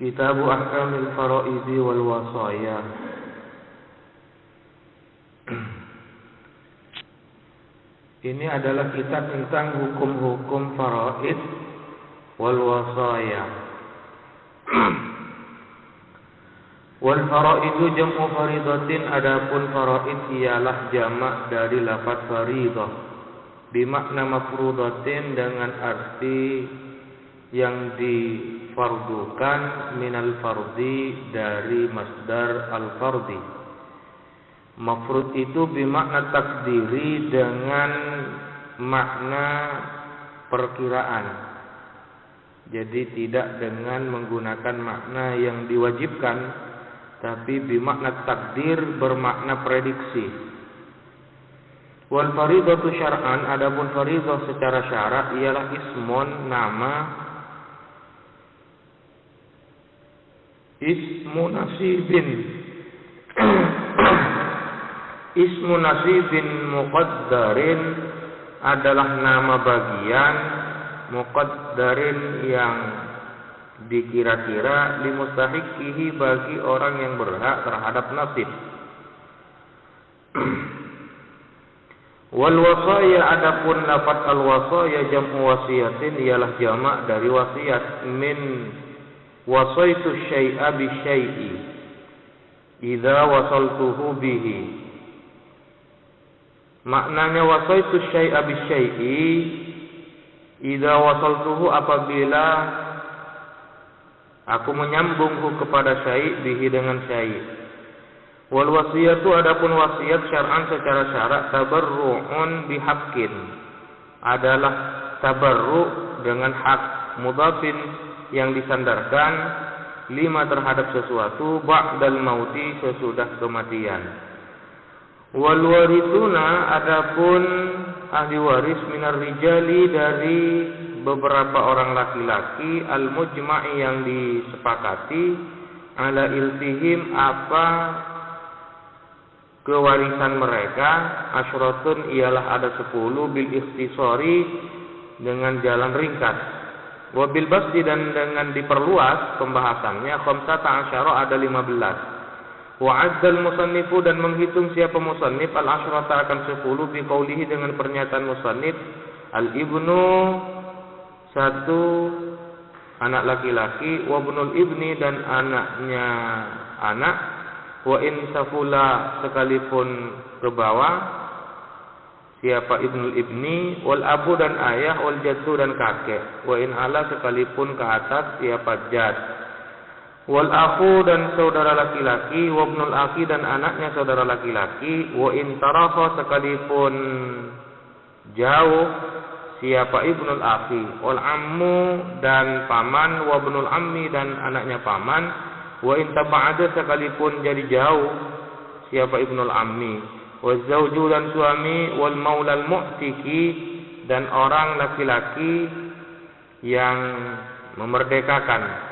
Kitabu Ahkamil Faraidi wal Wasaya. Ini adalah kitab tentang hukum-hukum faraid wal wasaya. Wal faraidu jam'u faridatin, adapun faraid ialah jamak dari lafaz faridah bimakna mafrudatin dengan arti yang difardukan minal fardi dari masdar al-fardi. Mafrud itu bimakna takdiri dengan makna perkiraan. Jadi tidak dengan menggunakan makna yang diwajibkan, tapi bimakna takdir bermakna prediksi. Wal faridatu syar'an, adapun faridah secara syarak ialah ismun, nama, ismu nasibin ismu nasibin muqaddarin adalah nama bagian muqaddarin yang dikira-kira limustahiqihi bagi orang yang berhak terhadap nasib. Wal wasaya, adapun lafaz al wasaya jam'u wasiyatin ialah jamak dari wasiat min wasaitu syai'a bi syai'i idza wasaltuhu bihi. Maknanya wasaitu syai'a bi syai'i idza wasaltuhu, apabila aku menyambungku kepada syai' bihi dengan syai'. Wal wasiyatu, adapun wasiat syar'an secara syarak tabarru'un bihaqqin, adalah tabarru' dengan hak mudhafin yang disandarkan lima terhadap sesuatu ba'dal mauti sesudah kematian. Wal warithuna, adapun ahli waris minar rijali dari beberapa orang laki-laki al mujma'i yang disepakati ala iltihim apa kewarisan mereka, asyratun ialah ada 10 bil ikhtisari dengan jalan ringkas, wabil basdi dan dengan diperluas pembahasannya, khamsata asyara ada 15. Wa addal musannifu, dan menghitung siapa musannif al asyrata akan 10 bi qaulihi dengan pernyataan musannif al ibnu, satu anak laki-laki, wa ibnul ibni dan anaknya anak, wa in safula sekalipun ke bawah siapa ibnul ibni, wal abu dan ayah, wal jaddu dan kakek, wa in ala sekalipun ke atas siapa jad, wal akhu dan saudara laki-laki, wa ibnul akhi dan anaknya saudara laki-laki, wa in tarafa sekalipun jauh siapa ibnul akhi, wal ammu dan paman, wa ibnul ammi dan anaknya paman, wa in taba'ada sekalipun jadi jauh siapa ibnul ammi, wa zauju dan suami, wal maulal mu'tiki dan orang laki-laki yang memerdekakan.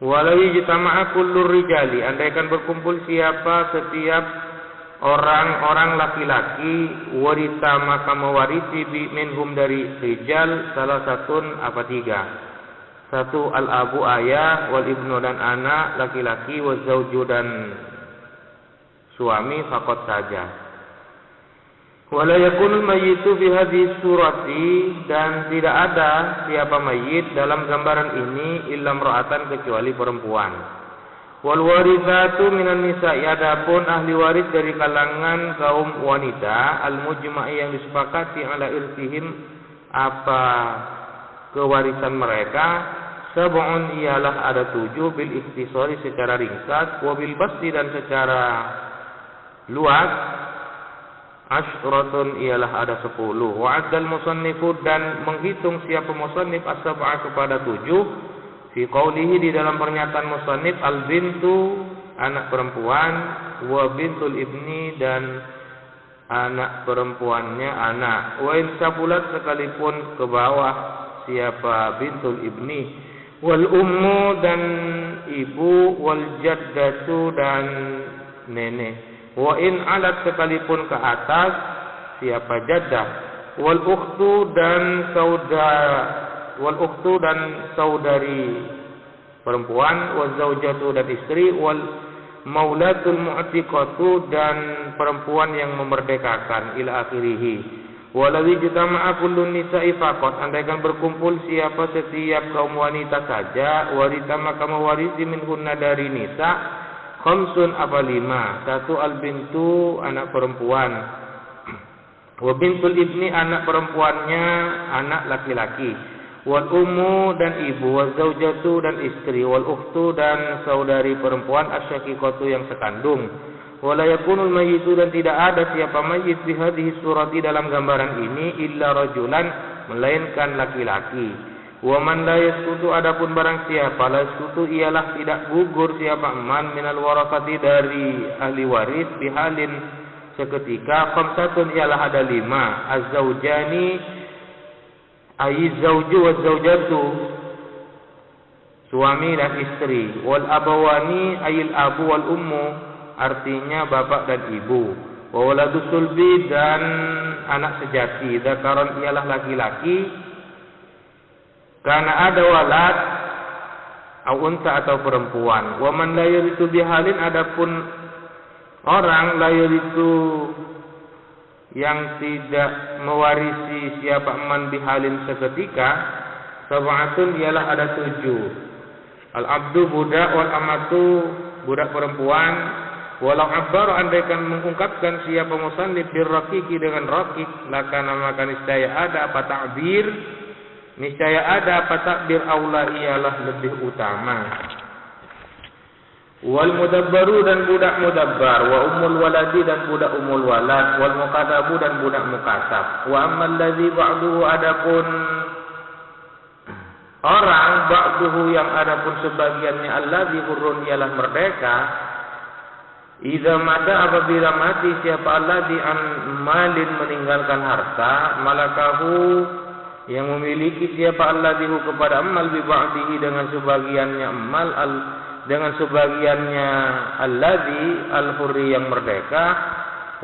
Walau ijtama'a kullur rijali, andaikan berkumpul siapa setiap orang-orang laki-laki, warita maka mewarisi minhum dari rijal salah satun apa 3. Satu al-abu ayah, wal ibnu dan anak laki-laki, wal zauju dan suami faqat saja. Wala yakunul mayyitu fi hadhihi surati, dan tidak ada siapa mayit dalam gambaran ini illa imra'atan kecuali perempuan. Wal warithatu minan nisa'i, adapun ahli waris dari kalangan kaum wanita, al mujma'i yang disepakati ala irtihim apa kewarisan mereka, sab'un ialah ada 7 bil ikhtisari secara ringkas, wa bil basti dan secara luas, asyratun ialah ada 10. Wa addal musannifu dan menghitung siapa musannif as-sab'a kepada 7 fi qaulihi di dalam pernyataan musannif al bintu anak perempuan, wa bintul ibni dan anak perempuannya anak, wa in sabulat sekalipun ke bawah siapa bintul ibni, wal ummu dan ibu, wal jaddatu dan nenek, wa in alat sekalipun ke atas siapa jaddah, wal ukhtu dan saudara wal ukhtu dan saudari perempuan, wal zaujatu dan istri, wal maulatul mu'tiqatu dan perempuan yang memerdekakan, ila akhirih. Walawi jutama'a kullun nisa'i faqat, andaikan berkumpul siapa setiap kaum wanita saja, warita maka mewarisi minhunna dari nisa, khamsun apa 5. 1 al-bintu anak perempuan, wa bintul ibni anak perempuannya anak laki-laki, wal ummu dan ibu, wal zaujatu dan istri, wal ukhtu dan saudari perempuan, asyaqiqatu yang sekandung. Wala yakunul mayyitu dan tidak ada siapa mayyit fi hadhihi surati dalam gambaran ini illa rajulan melainkan laki-laki. Wa man la yaskutu adapun barang siapa la yaskutu ialah tidak gugur siapa man minal warasati dari ahli waris bihalin seketika. Khamsatun ialah ada 5. Az-zaujani ayy zauju wa zaujatu suami dan istri, wal abawani ayil abu wal ummu artinya bapak dan ibu, wa waladus sulbi dan anak sejati, dzakaron ialah laki-laki, karena ada walad au unta atau perempuan. Wa man la yuritu bihalin adapun orang la yuritu yang tidak mewarisi siapa man bihalin seketika, sab'atun ialah ada 7. Al abdu budak, wal amatu budak perempuan. Walau abbar andaikan mengungkapkan siapa musannif birraqiqi dengan raqiq, lakana maka niscaya ada apa takbir, niscaya ada apa takbir aula ialah lebih utama. Wal mudabbaru dan budak mudabbar, wa ummul waladi dan budak ummul walad, wal muqatabu dan budak muqatab. Wa ammal ladzi ba'duhu adapun orang ba'duhu yang adapun sebagiannya alladzi hurrun ialah merdeka. Idza mata apabila mati siapa alladzi an malin meninggalkan harta, malakahu yang memiliki siapa alladzi kepada amal bi ba'dihi dengan sebagiannya amal dengan sebagiannya alladzi al-hurri yang merdeka,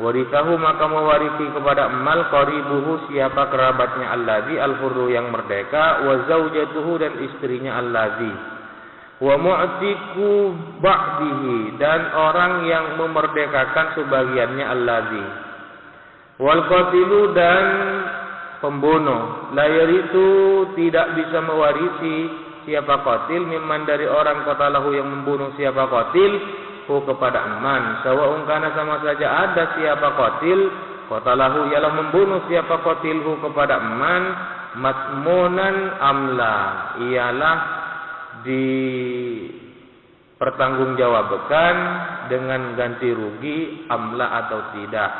warithahu maka mewarisi kepada amal qaribuhu siapa kerabatnya alladzi al-hurru yang merdeka, wa zaujatuhu dan istrinya alladzi, wa mu'tiqu ba'dihi dan orang yang memerdekakan sebagiannya alladzi, wal qatilu dan pembunuh, la yaritu tidak bisa mewarisi siapa qatil mimman dari orang qatalahu yang membunuh siapa qatil hu kepada aman, sawa'un kana sama saja ada siapa qatil qatalahu ialah membunuh siapa qatil hu kepada aman, matmunan amla ialah dipertanggungjawabkan dengan ganti rugi amla atau tidak.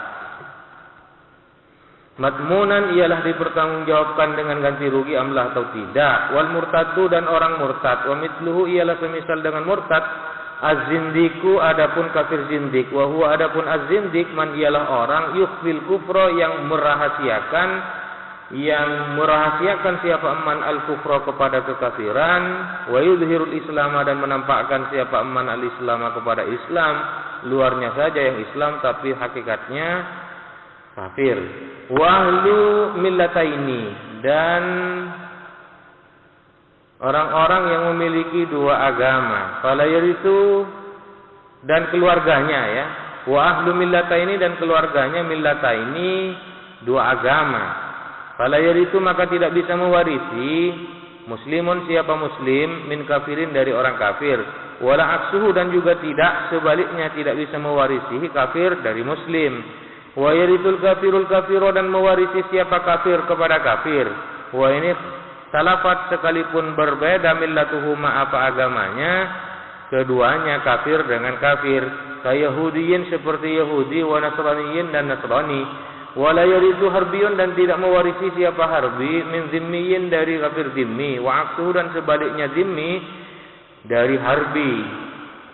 Matmunan ialah dipertanggungjawabkan dengan ganti rugi amla atau tidak. Wal murtadu dan orang murtad, wa mithluhu ialah semisal dengan murtad, az-zindiku adapun kafir zindik, wa huwa adapun az-zindik man ialah orang yukhfil kufra yang merahasiakan siapa aman al-kufra kepada kekafiran, wa yudhirul islam dan menampakkan siapa aman al-islam kepada Islam, luarnya saja yang Islam tapi hakikatnya kafir. Wahlu millataini dan orang-orang yang memiliki 2 agama, fala yaritu dan keluarganya ya. Wa ahlu millataini dan keluarganya millataini 2 agama. Fala yaritu maka tidak bisa mewarisi muslimun siapa muslim min kafirin dari orang kafir, wala aksuhu dan juga tidak sebaliknya tidak bisa mewarisi kafir dari muslim. Wa yarithul kafirul kafiro dan mewarisi siapa kafir kepada kafir. Wa ini salafat sekalipun berbeda millatuhuma apa agamanya, keduanya kafir dengan kafir. Kayahudiyin seperti Yahudi, wa nasraniyin dan Nasrani. Wala yarithu harbiyun dan tidak mewarisi siapa harbi min zimmiyin dari kafir zimmi, wa aksuhu dan sebaliknya zimmi dari harbi.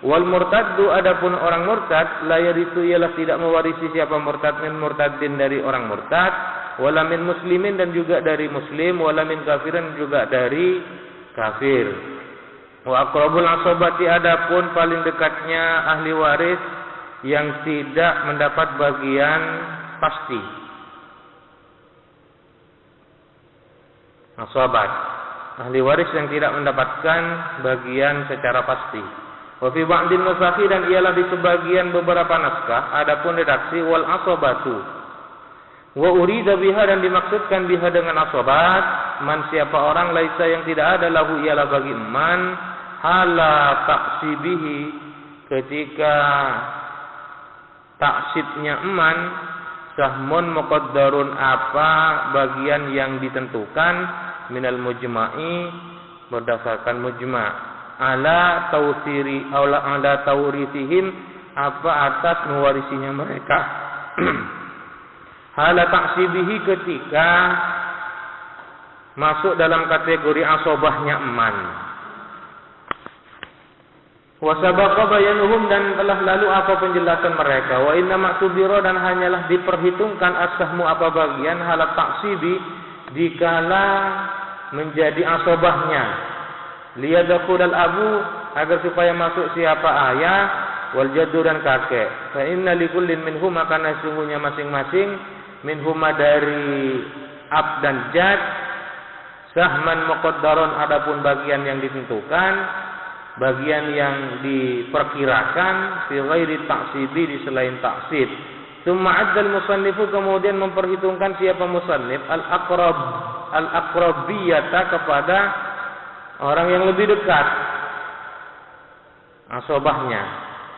Wal murtaddu adapun orang murtad la yarithu ialah tidak mewarisi siapa murtad min murtadin dari orang murtad, wala min muslimin dan juga dari muslim, wala min kafirin juga dari kafir. Wa aqrabul asabati adapun paling dekatnya ahli waris yang tidak mendapat bagian pasti. Asabat ahli waris yang tidak mendapatkan bagian secara pasti. Wa fi ba'din nusakhi, dan ialah di sebagian beberapa naskah adapun redaksi wal asabatu. Wa urida biha, dan dimaksudkan biha dengan asabat man, siapa orang laisa yang tidak ada lahu ialah bagi man hala taksibihi, ketika taksibnya man, sahmun muqaddarun, apa bagian yang ditentukan, minal mujma'i, berdasarkan mujma', ala tawsiri ala tawrisihim, apa atas mewarisinya mereka. Hala taksibihi, ketika masuk dalam kategori asobahnya man. Wa sabaqa bayanuhum, dan telah lalu apa penjelasan mereka. Wa inna maktubiro, dan hanyalah diperhitungkan as-sahmu apa bagian, halat taksibi, dikala menjadi asobahnya. Liyadkhulal abu, agar supaya masuk siapa ayah, wal jaddu, dan kakek. Fa inna likullin minhum, karena sesungguhnya masing-masing minhuma dari ab dan jad, sahman muqaddaron, adapun bagian yang ditentukan, bagian yang diperkirakan, fi ghairi taksibi, di selain taksib. Tsumma addal musannifu, kemudian memperhitungkan siapa musannif al-aqrabiyata, kepada orang yang lebih dekat asobahnya,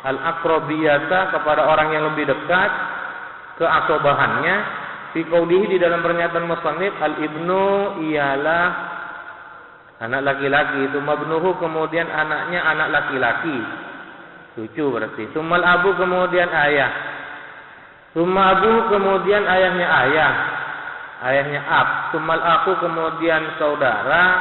al-aqrabiyata, kepada orang yang lebih dekat keasobahannya, fi qaulihi, di dalam pernyataan musannif, al-ibnu ialah anak laki-laki, itu mabnuhu, kemudian anaknya anak laki-laki, cucu berarti. Tsummal abu, kemudian ayah. Tsumma abu, kemudian ayahnya ayah, ayahnya ab. Tsummal aku, kemudian saudara,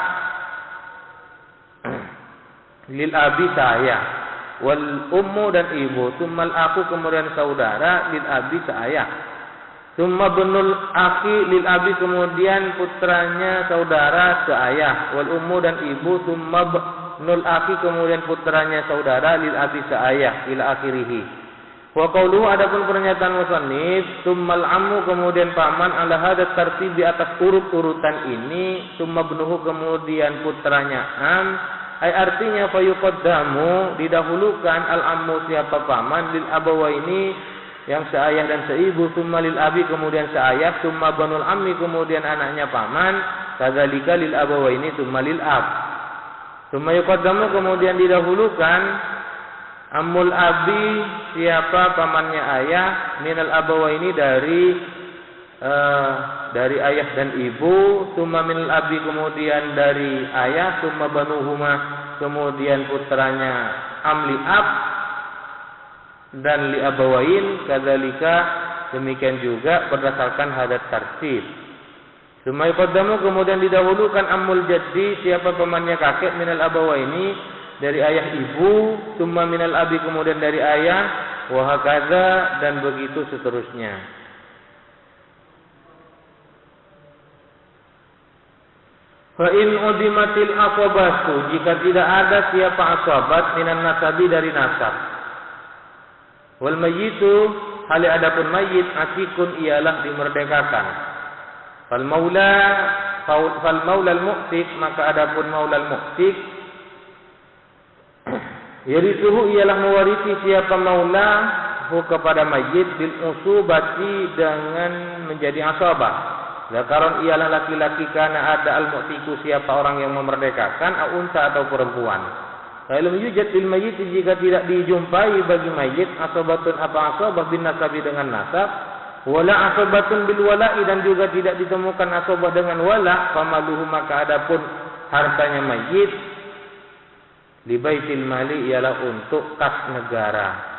lil abi, saya. Wal ummu, dan ibu. Tsummal aku, kemudian saudara, lil abi, saya. Tsumma bunul akhi lil abi, kemudian putranya saudara seayah. Wal ummu, dan ibu. Tsumma bunul akhi, kemudian putranya saudara, lil abi, seayah, ila akhirih. Wa qauluhu, adapun pernyataan musannif, tsummal ammu, kemudian paman, ala hadat tartib, di atas urut-urutan ini. Tsumma bunuhu, kemudian putranya am, ay artinya fayuqaddamu, didahulukan al-ammu siapa paman, lil abawaini, yang seayah dan seibu. Tsumma lil abi, kemudian seayah. Tsumma banul ammi, kemudian anaknya paman. Kadzalika lil abawaini, tsumma lil ab. Tsumma yuqaddamu, kemudian didahulukan ammul abi, siapa pamannya ayah, minal abawaini, dari ayah dan ibu. Tsumma minal abi, kemudian dari ayah. Tsumma banuhuma, kemudian putranya amli ab dan li abawain, kadzalika, demikian juga berdasarkan hadat tartib. Tsumma yuqaddamu, kemudian didahulukan ammul jaddi, siapa pamannya kakek, minal abawaini, dari ayah ibu. Tsumma minal abi, kemudian dari ayah. Wa hakadza, dan begitu seterusnya. Fa in udimatil asabatu, jika tidak ada siapa asabat, minan nasabi, dari nasab. Wal mayyitu, hali adapun mayyit, atikun, ialah dimerdekakan. Fal maula al mu'tik, maka adapun maula al mu'tik, yarisuhu, ialah mewarisi siapa maula hu, kepada mayyit, bil usubati, dengan menjadi asabah. Zakaron, ialah laki-laki, karena ada al-mu'tiku, siapa orang yang memerdekakan, unsa, atau perempuan. Kalau yujad bil mayyit, jika tidak dijumpai bagi mayyit, asabatun, apa asabah, bin nasabi, dengan nasab, wala asabatun bil wala'i, dan juga tidak ditemukan asabah dengan wala, famaluhu, maka adapun hartanya mayyit, li baitil mali, ialah untuk kas negara.